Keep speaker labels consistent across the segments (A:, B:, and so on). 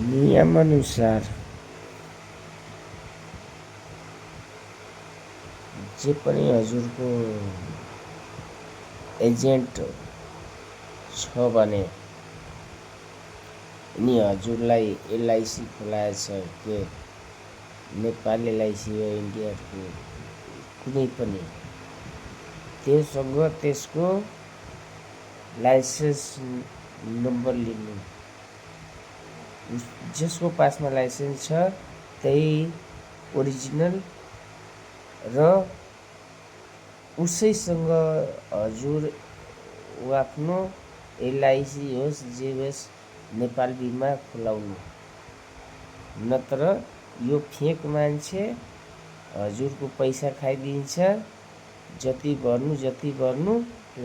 A: नियमअनुसार जे पनि हजुरको एजेन्ट छ भने नि हजुरलाई एलआइसी खोलाएछ के नेपाल एलआइसी हो इन्डियाको कुनै पनि त्योसँग त्यसको लाइसेन्स नम्बर लिनु। जसको पासमा लाइसेन्स छ त्यही ओरिजिनल र उसैसँग हजुर आफ्नो एलआइसी होस् जे होस् नेपाल बिमा खोलाउनु। नत्र यो फेक मान्छे हजुरको पैसा खाइदिन्छ। जति गर्नु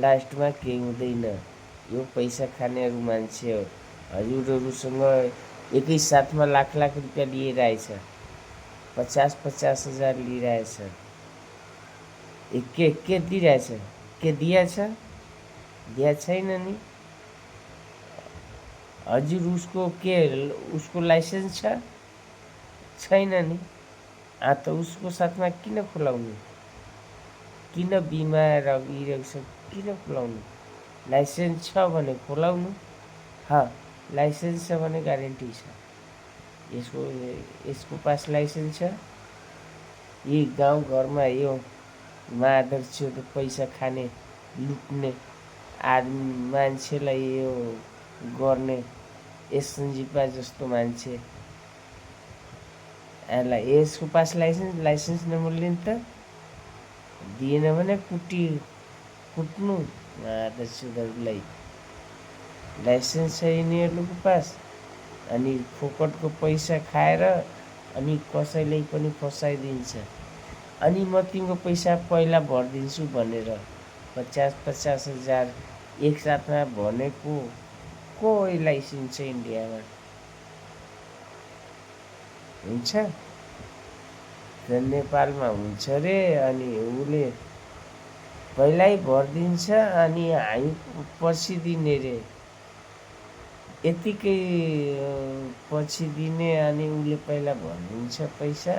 A: लास्टमा केही हुँदैन। यो पैसा खानेहरू मान्छे हो। हजुरहरूसँग एकै साथमा लाख रुपियाँ लिइरहेछ, 50 हजार लिइरहेछ। के दिइरहेछ? के दिएछ? दिया छैन नि। हजुर उसको लाइसेन्स छैन नि। त उसको साथमा किन खोलाउनु? किन बिमा किन खोलाउनु? लाइसेन्स छ भने खोलाउनु। लाइसेन्स छ भने ग्यारेन्टी छ। यसको पास लाइसेन्स छ। यी गाउँघरमा यो मादर्छ पैसा खाने लुट्ने आदमी मान्छेलाई यो गर्ने सञ्जीपा जस्तो मान्छे यसको पास लाइसेन्स नम्बर लिनु त दिएन भने कुट्नु आदर्शहरूलाई। लाइसेन्स छ यिनीहरूको पास अनि फोकटको पैसा खाएर अनि कसैले पनि फसाइदिन्छ। अनि म तिम्रो पैसा पहिला भरिदिन्छु भनेर 50 हजार एकसाथमा भनेको को एलआइसी छ इन्डियामा? हुन्छ र नेपालमा हुन्छ रे। अनि उसले पहिल्यै भरिदिन्छ अनि हामी पछि दिने रे। यतिकै पछि दिने अनि उसले पहिला भरिदिन्छ पैसा।